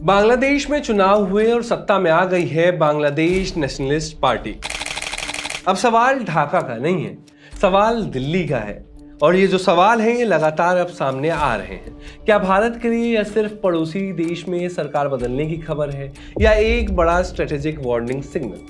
बांग्लादेश में चुनाव हुए और सत्ता में आ गई है बांग्लादेश नेशनलिस्ट पार्टी। अब सवाल ढाका का नहीं है, सवाल दिल्ली का है। और ये जो सवाल हैं ये लगातार अब सामने आ रहे हैं। क्या भारत के लिए यह सिर्फ पड़ोसी देश में सरकार बदलने की खबर है या एक बड़ा स्ट्रेटेजिक वार्निंग सिग्नल?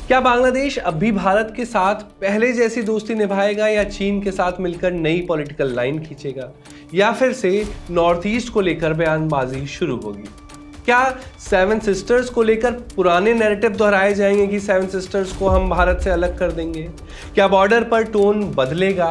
क्या बांग्लादेश अब भी भारत के साथ पहले जैसी दोस्ती निभाएगा या चीन के साथ मिलकर नई पॉलिटिकल लाइन खींचेगा, या फिर से नॉर्थ ईस्ट को लेकर बयानबाजी शुरू होगी? क्या सेवन सिस्टर्स को लेकर पुराने नैरेटिव दोहराए जाएंगे कि सेवन सिस्टर्स को हम भारत से अलग कर देंगे? क्या बॉर्डर पर टोन बदलेगा?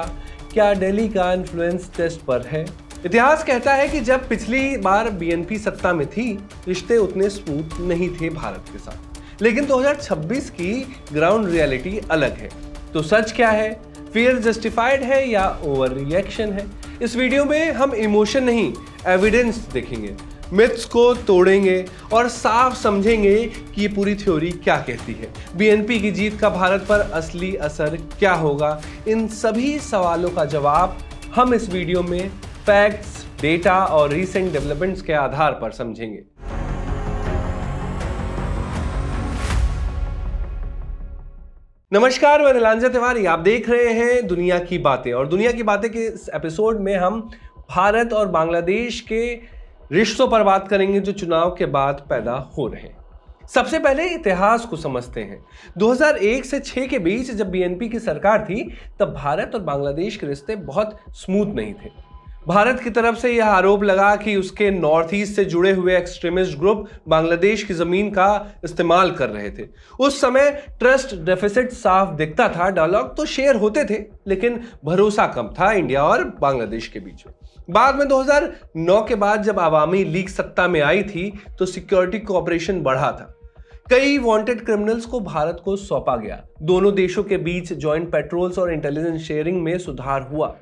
क्या दिल्ली का इन्फ्लुएंस टेस्ट पर है? इतिहास कहता है कि जब पिछली बार बीएनपी सत्ता में थी, रिश्ते उतने स्मूथ नहीं थे भारत के साथ। लेकिन 2026 की ग्राउंड रियलिटी अलग है। तो सच क्या है? फियर जस्टिफाइड है या ओवर रिएक्शन है? इस वीडियो में हम इमोशन नहीं, एविडेंस देखेंगे, मिथ्स को तोड़ेंगे और साफ समझेंगे कि ये पूरी थ्योरी क्या कहती है। बीएनपी की जीत का भारत पर असली असर क्या होगा? इन सभी सवालों का जवाब हम इस वीडियो में फैक्ट्स, डेटा और रीसेंट डेवलपमेंट्स के आधार पर समझेंगे। नमस्कार, मैं नीलांजन तिवारी। आप देख रहे हैं दुनिया की बातें, और दुनिया की बातें के इस एपिसोड में हम भारत और बांग्लादेश के रिश्तों पर बात करेंगे जो चुनाव के बाद पैदा हो रहे हैं। सबसे पहले इतिहास को समझते हैं। 2001 से 6 के बीच जब बीएनपी की सरकार थी, तब भारत और बांग्लादेश के रिश्ते बहुत स्मूथ नहीं थे। भारत की तरफ से यह आरोप लगा कि उसके नॉर्थ ईस्ट से जुड़े हुए एक्सट्रीमिस्ट ग्रुप बांग्लादेश की जमीन का इस्तेमाल कर रहे थे। उस समय ट्रस्ट डेफिसिट साफ दिखता था। डायलॉग तो शेयर होते थे, लेकिन भरोसा कम था इंडिया और बांग्लादेश के बीच में। बाद में 2009 के बाद जब अवामी लीग सत्ता में आई थी, तो सिक्योरिटी कोऑपरेशन बढ़ा था। कई वांटेड क्रिमिनल्स को भारत को सौंपा गया। दोनों देशों के बीच जॉइंट पेट्रोल्स और इंटेलिजेंस शेयरिंग में सुधार हुआ।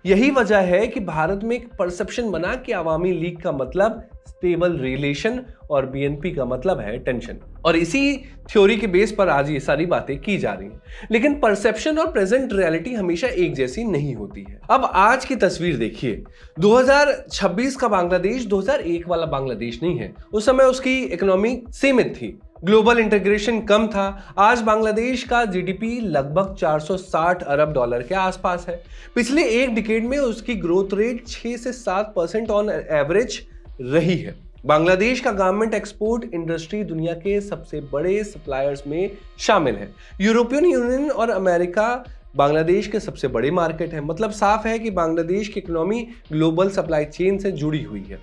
यही वजह है कि भारत में एक परसेप्शन बना कि अवामी लीग का मतलब स्टेबल रिलेशन और बीएनपी का मतलब है टेंशन। और इसी थ्योरी के बेस पर आज ये सारी बातें की जा रही हैं। लेकिन परसेप्शन और प्रेजेंट रियलिटी हमेशा एक जैसी नहीं होती है। अब आज की तस्वीर देखिए। 2026 का बांग्लादेश 2001 वाला बांग्लादेश नहीं है। उस समय उसकी इकोनॉमी सीमित थी, ग्लोबल इंटीग्रेशन कम था। आज बांग्लादेश का जीडीपी लगभग 460 अरब डॉलर के आसपास है। पिछले एक डिकेड में उसकी ग्रोथ रेट 6 से 7% ऑन एवरेज रही है। बांग्लादेश का गारमेंट एक्सपोर्ट इंडस्ट्री दुनिया के सबसे बड़े सप्लायर्स में शामिल है। यूरोपियन यूनियन और अमेरिका बांग्लादेश के सबसे बड़े मार्केट है। मतलब साफ है कि बांग्लादेश की इकोनॉमी ग्लोबल सप्लाई चेन से जुड़ी हुई है।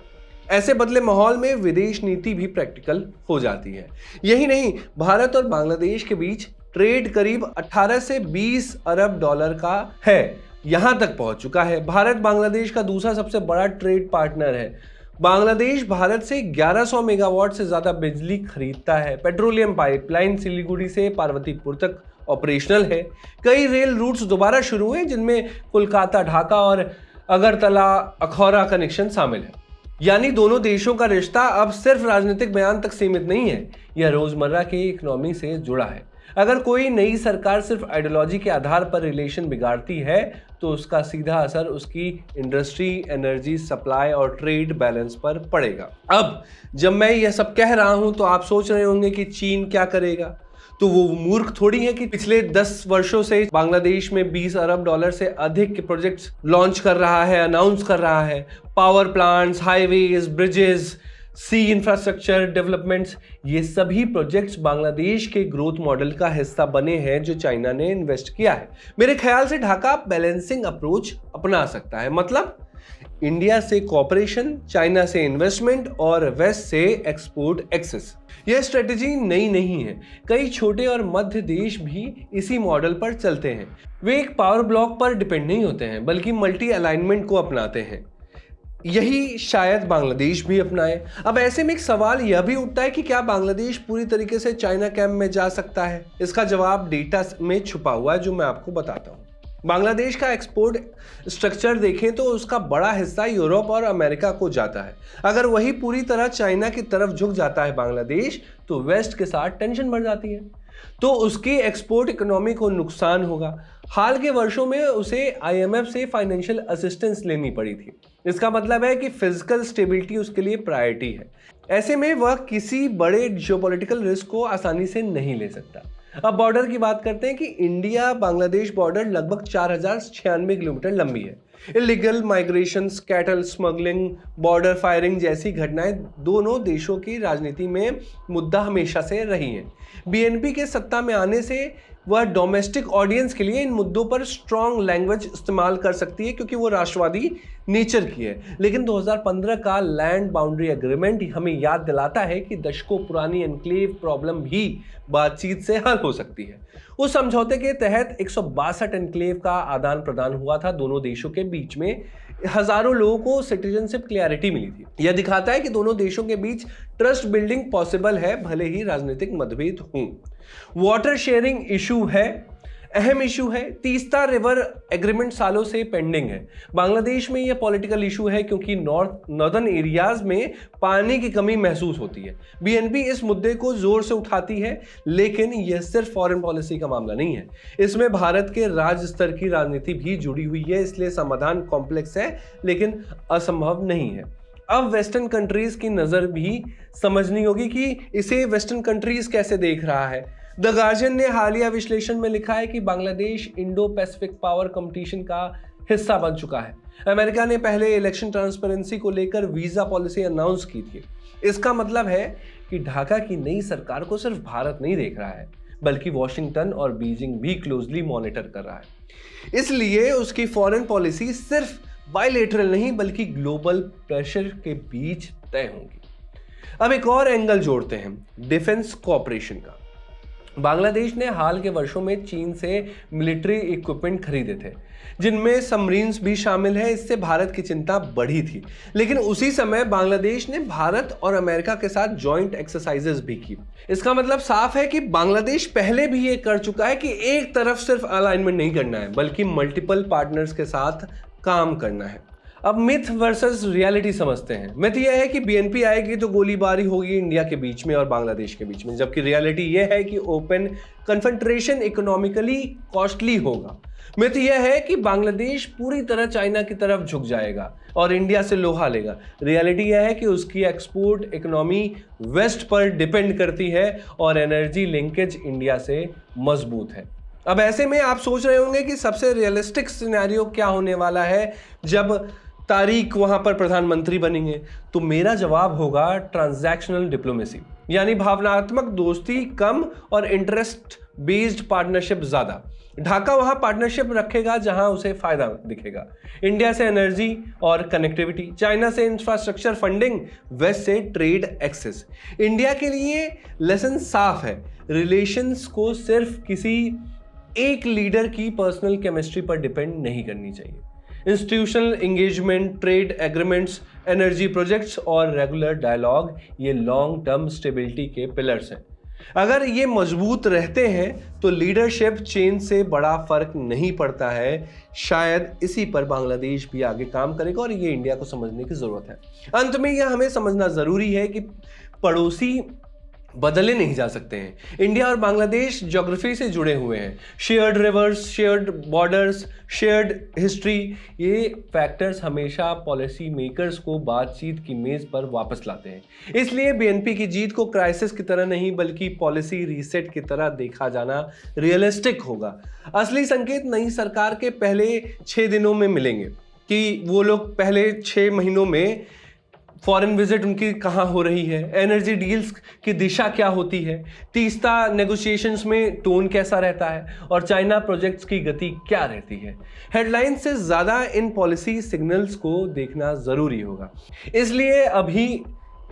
ऐसे बदले माहौल में विदेश नीति भी प्रैक्टिकल हो जाती है। यही नहीं, भारत और बांग्लादेश के बीच ट्रेड करीब 18 से 20 अरब डॉलर का है, यहां तक पहुंच चुका है। भारत बांग्लादेश का दूसरा सबसे बड़ा ट्रेड पार्टनर है। बांग्लादेश भारत से 1100 मेगावाट से ज्यादा बिजली खरीदता है। पेट्रोलियम पाइपलाइन सिलीगुड़ी से पार्वतीपुर तक ऑपरेशनल है। कई रेल रूट्स दोबारा शुरू हुए, जिनमें कोलकाता, ढाका और अगरतला अखौरा कनेक्शन शामिल है। यानी दोनों देशों का रिश्ता अब सिर्फ राजनीतिक बयान तक सीमित नहीं है, यह रोजमर्रा की इकोनॉमी से जुड़ा है। अगर कोई नई सरकार सिर्फ आइडियोलॉजी के आधार पर रिलेशन बिगाड़ती है, तो उसका सीधा असर उसकी इंडस्ट्री, एनर्जी सप्लाई और ट्रेड बैलेंस पर पड़ेगा। अब जब मैं यह सब कह रहा हूं, तो आप सोच रहे होंगे कि चीन क्या करेगा। तो वो मूर्ख थोड़ी है कि पिछले 10 वर्षों से बांग्लादेश में 20 अरब डॉलर से अधिक के प्रोजेक्ट्स लॉन्च कर रहा है, अनाउंस कर रहा है। पावर प्लांट्स, हाईवेज, ब्रिजेस, सी इंफ्रास्ट्रक्चर डेवलपमेंट्स, ये सभी प्रोजेक्ट्स बांग्लादेश के ग्रोथ मॉडल का हिस्सा बने हैं जो चाइना ने इन्वेस्ट किया है। मेरे ख्याल से ढाका बैलेंसिंग अप्रोच अपना सकता है। मतलब इंडिया से कॉपरेशन, चाइना से इन्वेस्टमेंट और वेस्ट से एक्सपोर्ट एक्सेस। यह स्ट्रेटेजी नई नहीं है। कई छोटे और मध्य देश भी इसी मॉडल पर चलते हैं। वे एक पावर ब्लॉक पर डिपेंड नहीं होते हैं, बल्कि मल्टी अलाइनमेंट को अपनाते हैं। यही शायद बांग्लादेश भी अपनाए। अब ऐसे में एक सवाल यह भी उठता है कि क्या बांग्लादेश पूरी तरीके से चाइना कैंप में जा सकता है? इसका जवाब डेटा में छुपा हुआ है, जो मैं आपको बताता हूँ। बांग्लादेश का एक्सपोर्ट स्ट्रक्चर देखें तो उसका बड़ा हिस्सा यूरोप और अमेरिका को जाता है। अगर वही पूरी तरह चाइना की तरफ झुक जाता है बांग्लादेश, तो वेस्ट के साथ टेंशन बढ़ जाती है, तो उसकी एक्सपोर्ट इकोनॉमी को नुकसान होगा। हाल के वर्षों में उसे आईएमएफ से फाइनेंशियल असिस्टेंस लेनी पड़ी थी। इसका मतलब है कि फिजिकल स्टेबिलिटी उसके लिए प्रायोरिटी है। ऐसे में वह किसी बड़े जियोपॉलिटिकल रिस्क को आसानी से नहीं ले सकता। अब बॉर्डर की बात करते हैं कि इंडिया बांग्लादेश बॉर्डर लगभग 4096 किलोमीटर लंबी है। Illegal migration, cattle smuggling, border firing जैसी घटनाएं दोनों देशों की राजनीति में मुद्दा हमेशा से रही हैं। बीएनपी के सत्ता में आने से वह डोमेस्टिक ऑडियंस के लिए इन मुद्दों पर स्ट्रॉन्ग लैंग्वेज इस्तेमाल कर सकती है क्योंकि वो राष्ट्रवादी नेचर की है। लेकिन 2015 का लैंड बाउंड्री एग्रीमेंट हमें याद दिलाता है कि दशकों पुरानी एनक्लेव प्रॉब्लम भी बातचीत से हल हो सकती है। उस समझौते के तहत 162 एनक्लेव का आदान प्रदान हुआ था। दोनों देशों के बीच में हजारों लोगों को सिटीजनशिप क्लैरिटी मिली थी। यह दिखाता है कि दोनों देशों के बीच ट्रस्ट बिल्डिंग पॉसिबल है, भले ही राजनीतिक मतभेद हों। वाटर शेयरिंग इशू है, अहम इशू है। तीस्ता रिवर एग्रीमेंट सालों से पेंडिंग है। बांग्लादेश में यह पॉलिटिकल इशू है क्योंकि नॉर्दर्न एरियाज में पानी की कमी महसूस होती है। बीएनपी इस मुद्दे को जोर से उठाती है, लेकिन यह सिर्फ फॉरेन पॉलिसी का मामला नहीं है। इसमें भारत के राज्य स्तर की राजनीति भी जुड़ी हुई है, इसलिए समाधान कॉम्प्लेक्स है लेकिन असंभव नहीं है। अब वेस्टर्न कंट्रीज की नजर भी समझनी होगी कि इसे वेस्टर्न कंट्रीज कैसे देख रहा है। द गार्जियन ने हालिया विश्लेषण में लिखा है कि Bangladesh Indo Pacific power competition का हिस्सा बन चुका है। अमेरिका ने पहले इलेक्शन ट्रांसपेरेंसी को लेकर वीजा पॉलिसी अनाउंस की थी। इसका मतलब है कि ढाका की नई सरकार को सिर्फ भारत नहीं देख रहा है, बल्कि वॉशिंगटन और बीजिंग भी क्लोजली मॉनिटर कर रहा है। इसलिए उसकी फॉरेन पॉलिसी सिर्फ बायलैटरल नहीं बल्कि ग्लोबल प्रेशर के बीच तय होंगी। अब एक और एंगल जोड़ते हैं, डिफेंस कोऑपरेशन का। बांग्लादेश ने हाल के वर्षों में चीन से मिलिट्री इक्विपमेंट खरीदे थे, जिनमें सबमरीन्स भी शामिल है। इससे भारत की चिंता बढ़ी थी, लेकिन उसी समय बांग्लादेश ने भारत और अमेरिका के साथ जॉइंट एक्सरसाइजेस भी की। इसका मतलब साफ है कि बांग्लादेश पहले भी ये कर चुका है कि एक तरफ सिर्फ अलाइनमेंट नहीं करना है, बल्कि मल्टीपल पार्टनर्स के साथ काम करना है। अब मिथ वर्सेस रियलिटी समझते हैं। मिथ यह है कि बीएनपी आएगी तो गोलीबारी होगी इंडिया के बीच में और बांग्लादेश के बीच में, जबकि रियलिटी यह है कि ओपन कन्फ्रंटेशन इकोनॉमिकली कॉस्टली होगा। मिथ यह है कि बांग्लादेश पूरी तरह चाइना की तरफ झुक जाएगा और इंडिया से लोहा लेगा। रियलिटी यह है कि उसकी एक्सपोर्ट इकोनॉमी वेस्ट पर डिपेंड करती है और एनर्जी लिंकेज इंडिया से मजबूत है। अब ऐसे में आप सोच रहे होंगे कि सबसे रियलिस्टिक सिनेरियो क्या होने वाला है जब तारिक वहां पर प्रधानमंत्री बनेंगे। तो मेरा जवाब होगा ट्रांजैक्शनल डिप्लोमेसी, यानी भावनात्मक दोस्ती कम और इंटरेस्ट बेस्ड पार्टनरशिप ज्यादा। ढाका वहां पार्टनरशिप रखेगा जहां उसे फायदा दिखेगा। इंडिया से एनर्जी और कनेक्टिविटी, चाइना से इंफ्रास्ट्रक्चर फंडिंग, वेस्ट से ट्रेड एक्सेस। इंडिया के लिए लेसन साफ है, रिलेशंस को सिर्फ किसी एक लीडर की पर्सनल केमिस्ट्री पर डिपेंड नहीं करनी चाहिए। Institutional engagement, trade agreements, energy projects और रेगुलर डायलॉग, ये लॉन्ग टर्म स्टेबिलिटी के पिलर्स हैं। अगर ये मजबूत रहते हैं तो लीडरशिप चेंज से बड़ा फर्क नहीं पड़ता है। शायद इसी पर बांग्लादेश भी आगे काम करेगा और ये इंडिया को समझने की जरूरत है। अंत में यह हमें समझना जरूरी है कि पड़ोसी बदले नहीं जा सकते हैं। इंडिया और बांग्लादेश ज्योग्राफी से जुड़े हुए हैं। Shared reverse, shared borders, shared history, ये फैक्टर्स हमेशा पॉलिसी मेकर्स को बातचीत की मेज पर वापस लाते हैं। इसलिए बीएनपी की जीत को क्राइसिस की तरह नहीं बल्कि पॉलिसी रीसेट की तरह देखा जाना रियलिस्टिक होगा। असली संकेत नई सरकार के पहले 6 दिनों में मिलेंगे कि वो लोग पहले 6 महीनों में फॉरेन विजिट उनकी कहाँ हो रही है, एनर्जी डील्स की दिशा क्या होती है, तीस्ता नेगोशिएशंस में टोन कैसा रहता है और चाइना प्रोजेक्ट्स की गति क्या रहती है। हेडलाइन से ज़्यादा इन पॉलिसी सिग्नल्स को देखना ज़रूरी होगा। इसलिए अभी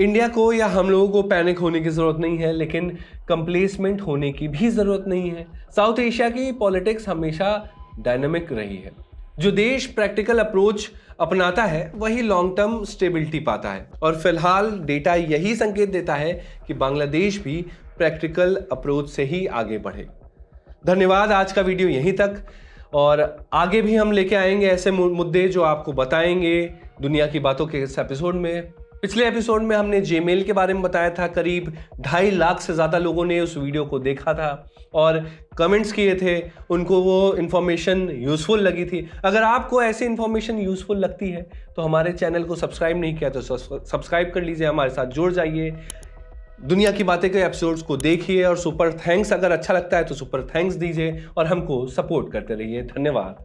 इंडिया को या हम लोगों को पैनिक होने की ज़रूरत नहीं है, लेकिन कंप्लेसमेंट होने की भी ज़रूरत नहीं है। साउथ एशिया की पॉलिटिक्स हमेशा डायनामिक रही है। जो देश प्रैक्टिकल अप्रोच अपनाता है वही लॉन्ग टर्म स्टेबिलिटी पाता है और फिलहाल डेटा यही संकेत देता है कि बांग्लादेश भी प्रैक्टिकल अप्रोच से ही आगे बढ़े। धन्यवाद, आज का वीडियो यहीं तक और आगे भी हम लेके आएंगे ऐसे मुद्दे जो आपको बताएंगे दुनिया की बातों के इस एपिसोड में। पिछले एपिसोड में हमने जीमेल के बारे में बताया था। करीब 2.5 लाख से ज़्यादा लोगों ने उस वीडियो को देखा था और कमेंट्स किए थे, उनको वो इन्फॉर्मेशन यूज़फुल लगी थी। अगर आपको ऐसी इन्फॉर्मेशन यूज़फुल लगती है तो हमारे चैनल को सब्सक्राइब नहीं किया तो सब्सक्राइब कर लीजिए, हमारे साथ जुड़ जाइए, दुनिया की बातें के एपिसोड्स को देखिए और सुपर थैंक्स अगर अच्छा लगता है तो सुपर थैंक्स दीजिए और हमको सपोर्ट करते रहिए। धन्यवाद।